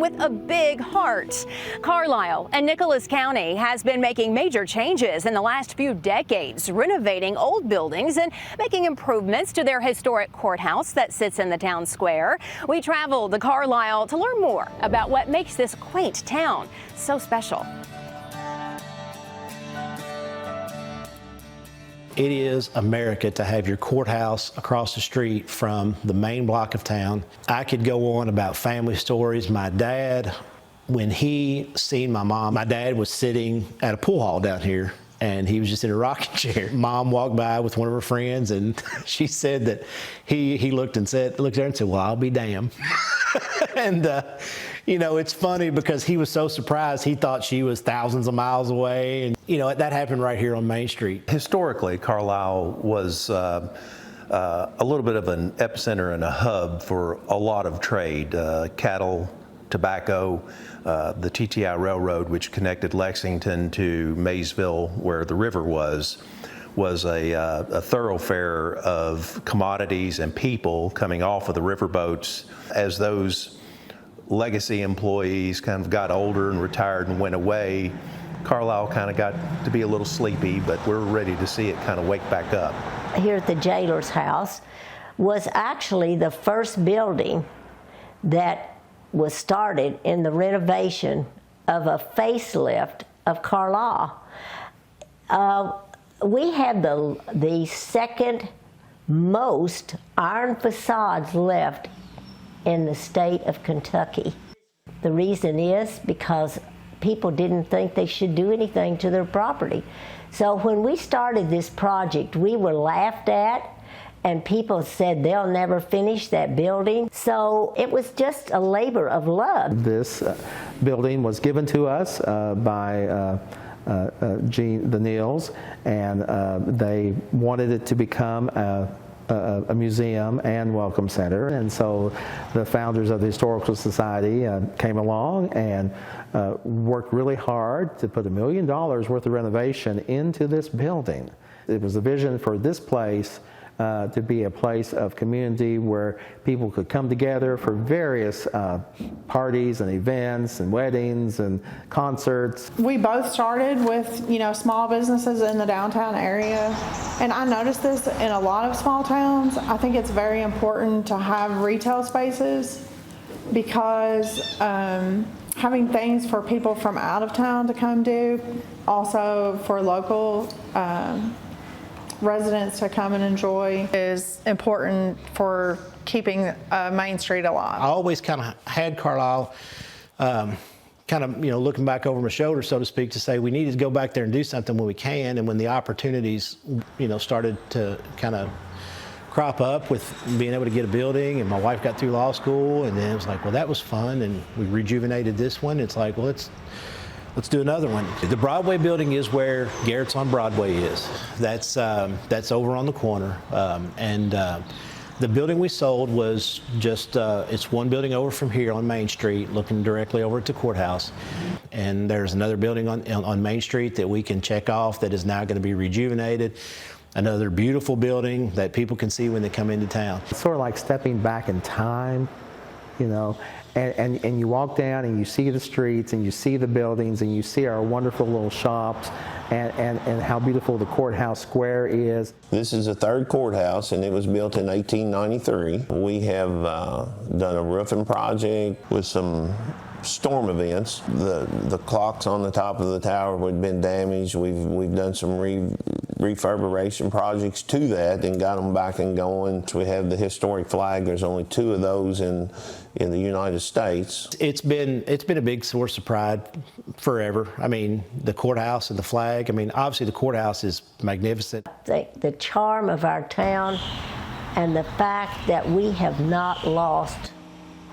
with a big heart. Carlisle and Nicholas County has been making major changes in the last few decades, renovating old buildings and making improvements to their historic courthouse that sits in the town square. We traveled to Carlisle to learn more about what makes this quaint town so special. It is America to have your courthouse across the street from the main block of town. I could go on about family stories. My dad, when he seen my mom, my dad was sitting at a pool hall down here and he was just in a rocking chair. Mom walked by with one of her friends and she said that he looked there and said, well, I'll be damned. And you know, it's funny because he was so surprised. He thought she was thousands of miles away. And, you know, that happened right here on Main Street. Historically, Carlisle was a little bit of an epicenter and a hub for a lot of trade, cattle, tobacco, the TTI Railroad, which connected Lexington to Maysville, where the river was a thoroughfare of commodities and people coming off of the riverboats. As those legacy employees kind of got older and retired and went away, Carlisle kind of got to be a little sleepy, but we're ready to see it kind of wake back up. Here at the jailer's house was actually the first building that was started in the renovation of a facelift of Carlisle. We had the second most iron facades left in the state of Kentucky. The reason is because people didn't think they should do anything to their property. So when we started this project, we were laughed at and people said they'll never finish that building. So it was just a labor of love. This building was given to us by the Neals, and they wanted it to become a museum and welcome center. And so the founders of the Historical Society came along and worked really hard to put $1 million worth of renovation into this building. It was a vision for this place to be a place of community where people could come together for various parties and events and weddings and concerts. We both started with, small businesses in the downtown area, and I noticed this in a lot of small towns. I think it's very important to have retail spaces because having things for people from out of town to come do, also for local residents to come and enjoy, is important for keeping Main Street alive. I always kind of had Carlisle looking back over my shoulder, so to speak, to say we need to go back there and do something when we can. And when the opportunities, started to kind of crop up with being able to get a building, and my wife got through law school, and then it was like, well, that was fun, and we rejuvenated this one. It's like, well, let's do another one. The Broadway building is where Garrett's on Broadway is. That's over on the corner. The building we sold was just, it's one building over from here on Main Street, looking directly over at the courthouse. And there's another building on Main Street that we can check off that is now going to be rejuvenated. Another beautiful building that people can see when they come into town. It's sort of like stepping back in time, and you walk down and you see the streets and you see the buildings and you see our wonderful little shops and how beautiful the courthouse square is. This is the third courthouse, and it was built in 1893. We have done a roofing project with some storm events. The clocks on the top of the tower had been damaged. We've done some refurbishment projects to that and got them back and going. We have the historic flag. There's only 2 of those in the United States. It's been a big source of pride forever. I mean, the courthouse and the flag. I mean, obviously the courthouse is magnificent. The charm of our town and the fact that we have not lost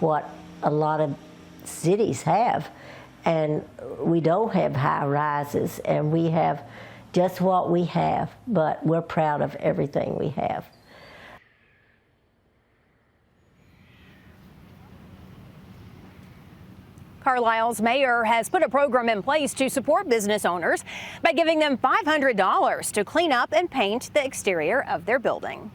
what a lot of cities have, and we don't have high rises, and we have just what we have, but we're proud of everything we have. Carlisle's mayor has put a program in place to support business owners by giving them $500 to clean up and paint the exterior of their building.